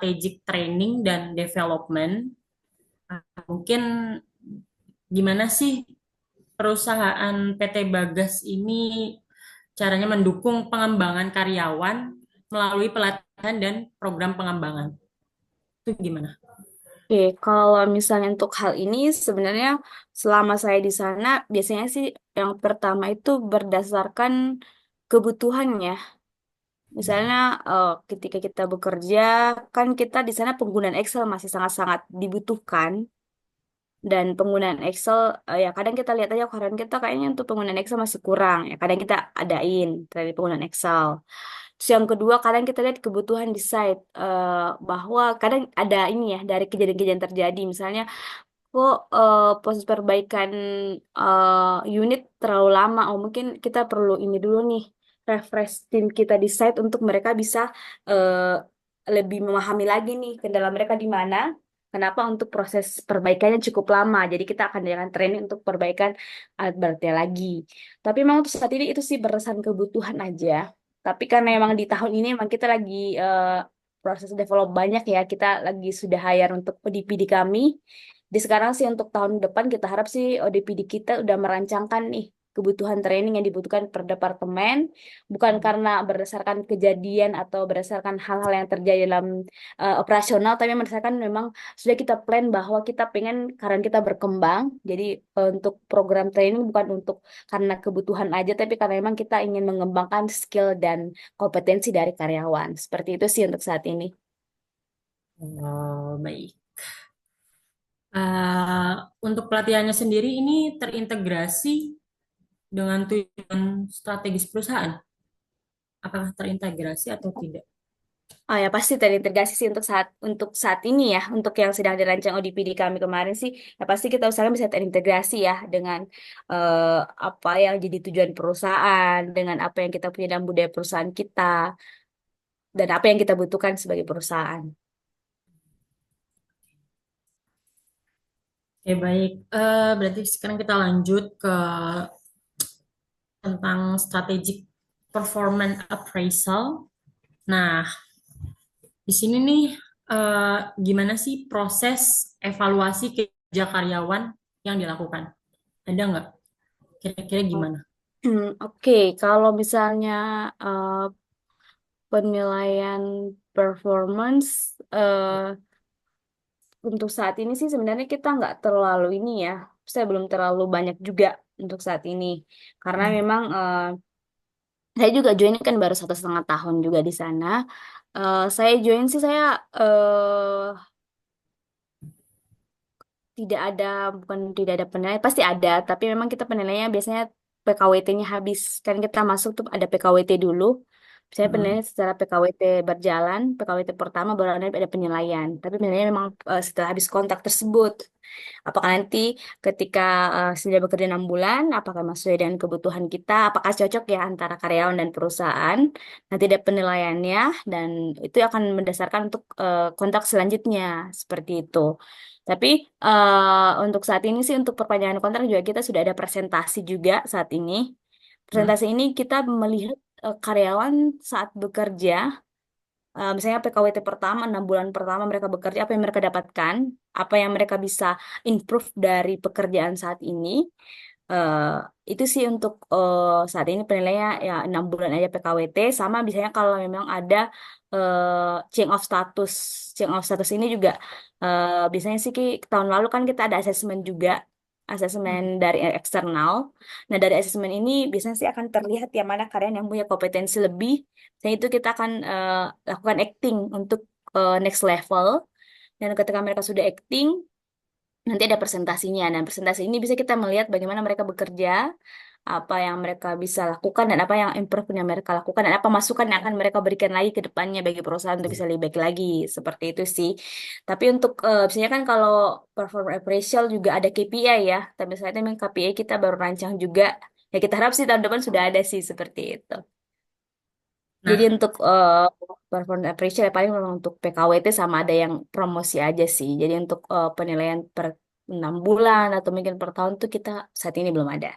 strategic training dan development. Mungkin gimana sih perusahaan PT Bagas ini caranya mendukung pengembangan karyawan melalui pelatihan dan program pengembangan? Itu gimana? Oke, kalau misalnya untuk hal ini sebenarnya selama saya di sana biasanya sih yang pertama itu berdasarkan kebutuhan ya. Misalnya ketika kita bekerja kan kita di sana penggunaan Excel masih sangat-sangat dibutuhkan dan penggunaan Excel ya kadang kita lihat aja karena kita kayaknya untuk penggunaan Excel masih kurang ya kadang kita adain dari penggunaan Excel. Terus yang kedua kadang kita lihat kebutuhan di site bahwa kadang ada ini ya dari kejadian-kejadian terjadi misalnya kok proses perbaikan unit terlalu lama. Oh, mungkin kita perlu ini dulu nih, refresh tim kita di site untuk mereka bisa eh, lebih memahami lagi nih kendala mereka di mana. Kenapa untuk proses perbaikannya cukup lama. Jadi kita akan jalan training untuk perbaikan alat beratnya lagi. Tapi memang untuk saat ini itu sih berdasarkan kebutuhan aja. Tapi karena memang di tahun ini memang kita lagi proses develop banyak ya. Kita lagi sudah hire untuk ODPD kami. Di sekarang sih untuk tahun depan kita harap sih ODPD kita udah merancangkan nih kebutuhan training yang dibutuhkan per departemen, bukan karena berdasarkan kejadian atau berdasarkan hal-hal yang terjadi dalam operasional, tapi berdasarkan memang sudah kita plan bahwa kita pengen karena kita berkembang, jadi untuk program training bukan untuk karena kebutuhan aja, tapi karena memang kita ingin mengembangkan skill dan kompetensi dari karyawan. Seperti itu sih untuk saat ini. Oh, baik. Eh, untuk pelatihannya sendiri ini terintegrasi dengan tujuan strategis perusahaan. Apakah terintegrasi atau tidak? Oh ya pasti terintegrasi sih untuk saat ini ya untuk yang sedang dirancang ODPD kami kemarin sih ya pasti kita usahakan bisa terintegrasi ya dengan eh, apa yang jadi tujuan perusahaan dengan apa yang kita punya dalam budaya perusahaan kita dan apa yang kita butuhkan sebagai perusahaan. Oke, baik. Berarti sekarang kita lanjut ke tentang strategic performance appraisal. Nah, di sini nih, gimana sih proses evaluasi kerja karyawan yang dilakukan? Ada nggak? Kira-kira gimana? Oke, kalau misalnya eh, penilaian performance untuk saat ini sih sebenarnya kita nggak terlalu ini ya, saya belum terlalu banyak juga untuk saat ini karena memang saya juga join kan baru 1,5 tahun juga di sana. Saya join sih saya tidak ada bukan tidak ada penilaian pasti ada tapi memang kita penilaiannya biasanya PKWT-nya habis kan kita masuk tuh ada PKWT dulu. Saya Mm-mm. penilaian secara PKWT berjalan, PKWT pertama baru ada penilaian. Tapi penilaian memang setelah habis kontak tersebut. Apakah nanti ketika sudah bekerja 6 bulan, apakah sesuai dengan kebutuhan kita, apakah cocok ya antara karyawan dan perusahaan, nanti ada penilaiannya dan itu akan mendasarkan untuk kontak selanjutnya seperti itu. Tapi untuk saat ini sih untuk perpanjangan kontrak juga kita sudah ada presentasi juga saat ini. Mm. Presentasi ini kita melihat karyawan saat bekerja misalnya PKWT pertama, 6 bulan pertama mereka bekerja, apa yang mereka dapatkan, apa yang mereka bisa improve dari pekerjaan saat ini. Eh, itu sih untuk saat ini penilaiannya ya 6 bulan aja PKWT, sama biasanya kalau memang ada change of status. Change of status ini juga biasanya sih Ki, tahun lalu kan kita ada asesmen juga, asesmen dari eksternal. Nah dari asesmen ini biasanya sih akan terlihat yang mana karyawan yang punya kompetensi lebih. Dan itu kita akan lakukan acting untuk next level. Dan ketika mereka sudah acting, nanti ada presentasinya. Dan presentasi ini bisa kita melihat bagaimana mereka bekerja, apa yang mereka bisa lakukan, dan apa yang improvement yang mereka lakukan, dan apa masukan yang akan mereka berikan lagi ke depannya bagi perusahaan untuk bisa lebih baik lagi. Seperti itu sih. Tapi untuk biasanya kan kalau perform appraisal juga ada KPI ya. Tapi saat ini memang KPI kita baru rancang juga. Ya kita harap sih tahun depan sudah ada sih seperti itu. Jadi Nah, untuk performance appraisal ya paling memang untuk PKWT sama ada yang promosi aja sih. Jadi untuk penilaian per 6 bulan atau mungkin per tahun tuh kita saat ini belum ada.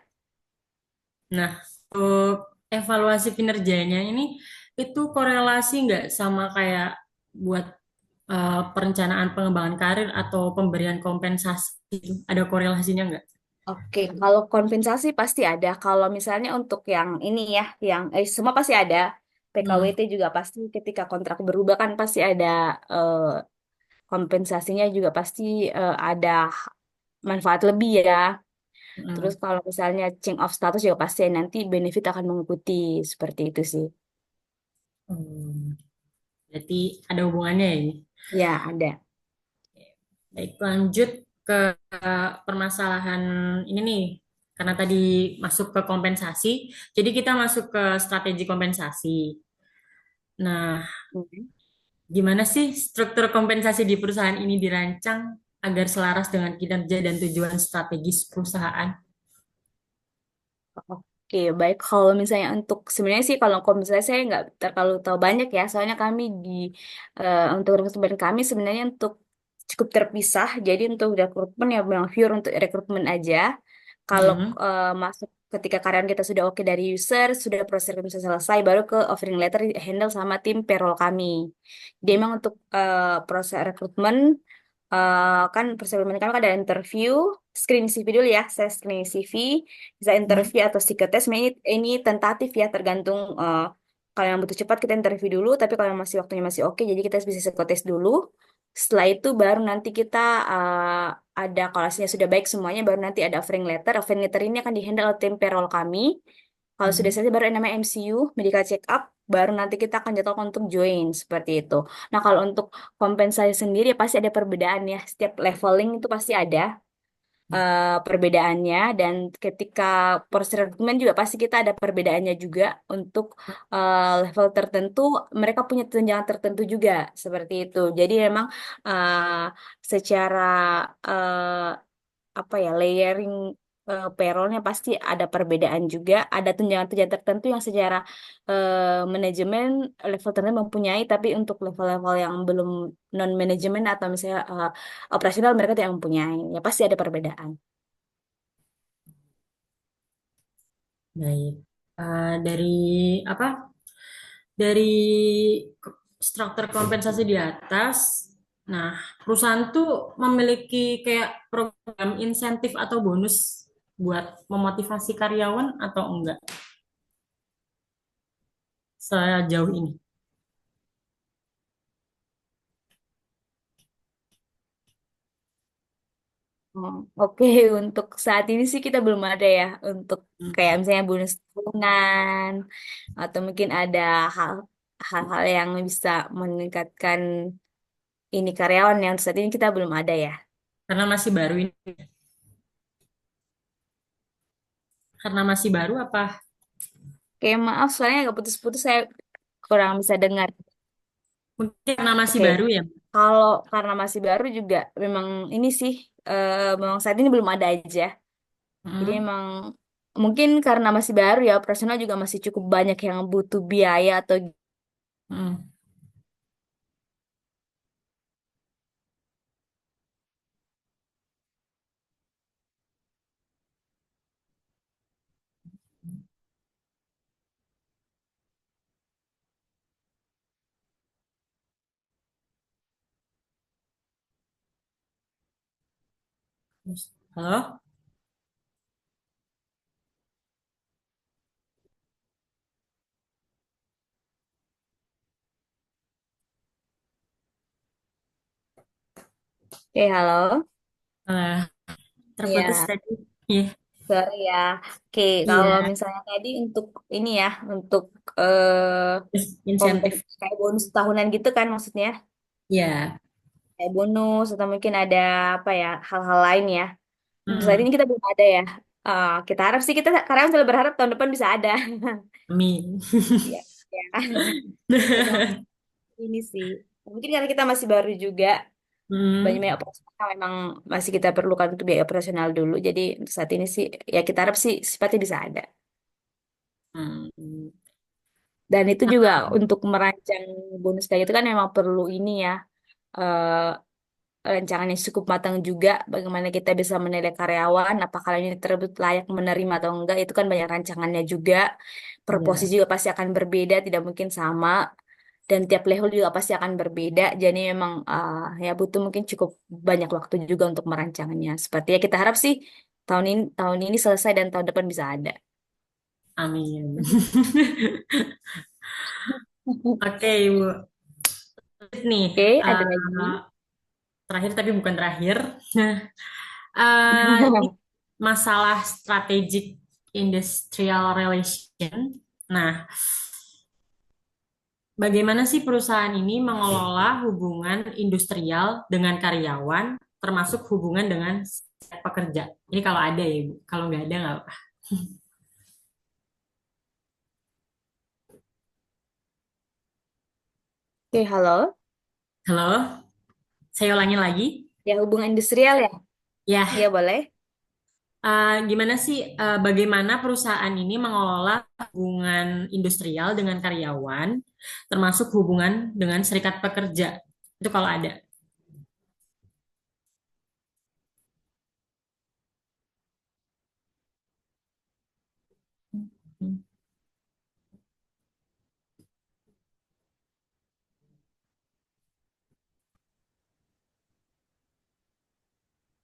nah, evaluasi kinerjanya ini itu korelasi nggak sama kayak buat perencanaan pengembangan karir atau pemberian kompensasi itu ada korelasinya nggak? Oke, kalau kompensasi pasti ada. Kalau misalnya untuk yang ini ya, yang semua pasti ada. Hmm, PKWT juga pasti ketika kontrak berubah kan pasti ada eh, kompensasinya juga pasti ada manfaat lebih ya. Terus hmm, kalau misalnya change of status juga pasti nanti benefit akan mengikuti seperti itu sih. hmm. Berarti ada hubungannya ya ini. Ya, ada. Baik, lanjut ke permasalahan ini nih. Karena tadi masuk ke kompensasi, jadi kita masuk ke strategi kompensasi. Nah, Mhm. gimana sih struktur kompensasi di perusahaan ini dirancang agar selaras dengan kinerja dan tujuan strategis perusahaan? Oke, baik. Kalau misalnya untuk sebenarnya sih kalau misalnya saya nggak terlalu tahu banyak ya, soalnya kami untuk rekrutmen kami sebenarnya untuk cukup terpisah. Jadi untuk rekrutmen ya memang pure untuk rekrutmen aja. Kalau Hmm, masuk ketika karyawan kita sudah oke dari user, sudah proses rekrutmen selesai, baru ke offering letter handle sama tim payroll kami. Jadi memang untuk proses rekrutmen kan persiapan kami kan ada interview, screening CV dulu ya, saya screening CV, bisa hmm, interview atau psikotes, ini tentatif ya, tergantung kalau yang butuh cepat kita interview dulu, tapi kalau yang masih waktunya masih oke, jadi kita bisa psikotes dulu. Setelah itu baru nanti kita ada kalau hasilnya sudah baik semuanya, baru nanti ada offering letter. Offering letter ini akan dihandle oleh tim payroll kami. Kalau sudah hmm. selesai baru yang namanya MCU, medical check up, baru nanti kita akan jadwalkan untuk join seperti itu. Nah, kalau untuk kompensasi sendiri ya pasti ada perbedaan ya. Setiap leveling itu pasti ada perbedaannya dan ketika proses rekrutmen juga pasti kita ada perbedaannya juga untuk level tertentu mereka punya tunjangan tertentu juga seperti itu. Jadi memang secara eh, apa ya layering payrollnya pasti ada perbedaan juga. Ada tunjangan-tunjangan tertentu yang secara manajemen level tertentu mempunyai, tapi untuk level-level yang belum non manajemen atau misalnya operasional mereka tidak mempunyai. Ya pasti ada perbedaan. Baik. Dari apa? Dari struktur kompensasi di atas. Nah, perusahaan tuh memiliki kayak program insentif atau bonus buat memotivasi karyawan atau enggak sejauh ini? Oke, untuk saat ini sih kita belum ada ya untuk kayak misalnya bonus tahunan atau mungkin ada hal hal-hal yang bisa meningkatkan ini karyawan yang saat ini kita belum ada ya. Karena masih baru ini. Karena masih baru apa? Oke, maaf soalnya agak putus-putus saya kurang bisa dengar. Mungkin karena masih Oke, baru ya. kalau karena masih baru juga memang ini sih memang saat ini belum ada aja. Jadi Hmm, memang mungkin karena masih baru ya operasional juga masih cukup banyak yang butuh biaya atau hmm. Halo? halo. Eh, terputus Ya, tadi. Iya, sorry ya. Oke, kalau iya. misalnya tadi untuk ini ya, untuk eh Insentif. kayak bonus tahunan gitu kan maksudnya, Ya. kayak bonus atau mungkin ada apa ya, hal-hal lain ya. Untuk saat Hmm. ini kita belum ada ya. Kita harap sih kita karyawan selalu berharap tahun depan bisa ada. Amin. Iya, ya. Memang ini sih. Mungkin karena kita masih baru juga, banyak Hmm. biaya operasional memang masih kita perlukan untuk biaya operasional dulu. Jadi untuk saat ini sih, ya kita harap sih sifatnya bisa ada. Hmm. Dan itu juga untuk merancang bonus kayak gitu kan memang perlu ini ya, eh, rancangan yang cukup matang juga. Bagaimana kita bisa menilai karyawan, apakah ini tersebut layak menerima atau enggak, itu kan banyak rancangannya juga. Per posisi Ya. juga pasti akan berbeda, tidak mungkin sama. dan tiap level juga pasti akan berbeda. Jadi memang ya butuh mungkin cukup banyak waktu juga untuk merancangnya. Seperti ya kita harap sih tahun ini selesai dan tahun depan bisa ada. Amin. Oke, Ibu. Nih, Oke, ada lagi. eh, terakhir tapi bukan terakhir. Ini masalah strategic industrial relation. Nah, bagaimana sih perusahaan ini mengelola hubungan industrial dengan karyawan, termasuk hubungan dengan pekerja? Ini kalau ada ya, Ibu. Kalau nggak ada, nggak apa. Oke, halo. Halo, saya ulangin lagi. Ya, hubungan industrial ya? Ya, Iya, boleh. gimana sih, bagaimana perusahaan ini mengelola hubungan industrial dengan karyawan, termasuk hubungan dengan serikat pekerja? Itu kalau ada.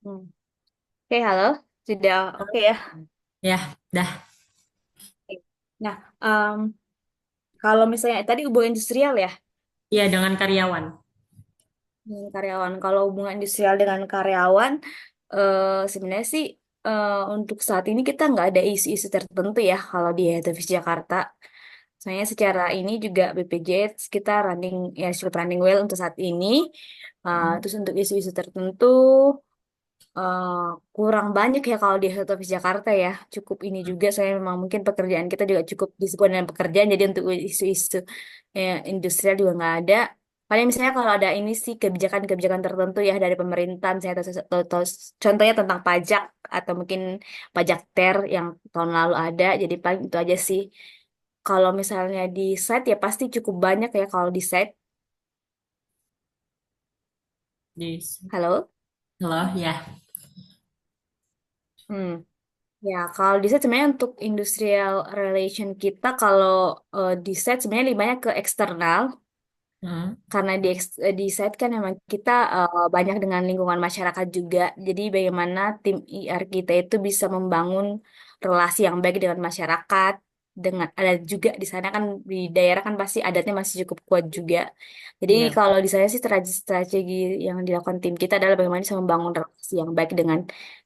Hmm. Oke, halo. Sudah oke ya. Ya, dah. Oke. Nah, kalau misalnya tadi hubungan industrial ya, Ya, dengan karyawan. dengan karyawan. Kalau hubungan industrial dengan karyawan, sebenarnya sih untuk saat ini kita nggak ada isu-isu tertentu ya kalau di Head Office Jakarta. Soalnya secara ini juga BPJS kita running ya cukup running well untuk saat ini. Terus untuk isu-isu tertentu eh, kurang banyak ya kalau di Head Office Jakarta ya. Cukup ini juga saya memang mungkin pekerjaan kita juga cukup disiplin dengan pekerjaan. Jadi untuk isu-isu industrial juga nggak ada. Paling misalnya kalau ada ini sih kebijakan-kebijakan tertentu ya dari pemerintah, misalnya contohnya tentang pajak atau mungkin pajak TER yang tahun lalu ada. Jadi paling itu aja sih. Kalau misalnya di site ya pasti cukup banyak ya kalau di site. Yes. Halo? Halo, ya. Hmm. Ya, kalau di set sebenarnya untuk industrial relation kita kalau di set sebenarnya lebih banyak ke eksternal Hmm. karena di site kan memang kita banyak dengan lingkungan masyarakat juga. Jadi bagaimana tim IR kita itu bisa membangun relasi yang baik dengan masyarakat. Dengan ada juga di sana kan di daerah kan pasti adatnya masih cukup kuat juga. Jadi Ya. kalau di saya sih strategi yang dilakukan tim kita adalah bagaimana bisa membangun relasi yang baik dengan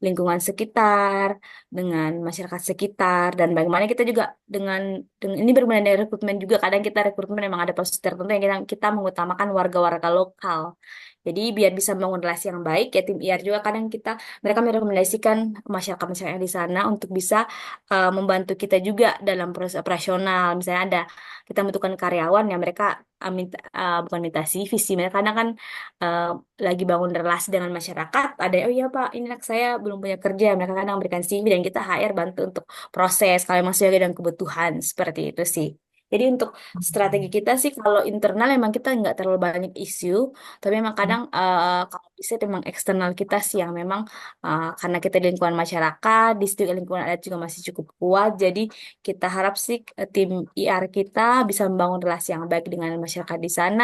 lingkungan sekitar, dengan masyarakat sekitar, dan bagaimana kita juga dengan ini berhubungan dengan rekrutmen juga. Kadang kita rekrutmen memang ada proses tertentu yang kita mengutamakan warga-warga lokal. Jadi biar bisa membangun relasi yang baik ya tim IR juga kadang mereka merekomendasikan masyarakat-masyarakat yang di sana untuk bisa membantu kita juga dalam proses operasional. Misalnya kita membutuhkan karyawan yang mereka bukan minta CV sih, mereka kadang kan eh, lagi bangun relasi dengan masyarakat. Ada oh iya Pak, ini anak saya belum punya kerja. Mereka kadang memberikan CV dan kita HR bantu untuk proses kalau memang sesuai dengan kebutuhan seperti itu sih. Jadi untuk strategi kita sih kalau internal memang kita nggak terlalu banyak isu, tapi memang kadang kalau bisa memang eksternal kita sih yang memang karena kita di lingkungan masyarakat, di situ lingkungan adat juga masih cukup kuat, jadi kita harap sih tim IR kita bisa membangun relasi yang baik dengan masyarakat di sana.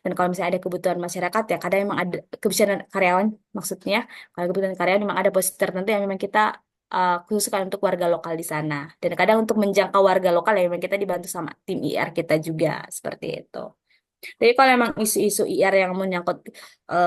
Dan kalau misalnya ada kebutuhan masyarakat ya kadang memang ada kebutuhan karyawan maksudnya, kalau kebutuhan karyawan memang ada posisi tertentu yang memang kita khususkan untuk warga lokal di sana. Dan kadang untuk menjangkau warga lokal ya memang kita dibantu sama tim IR kita juga seperti itu. Jadi kalau memang isu-isu IR yang menyangkut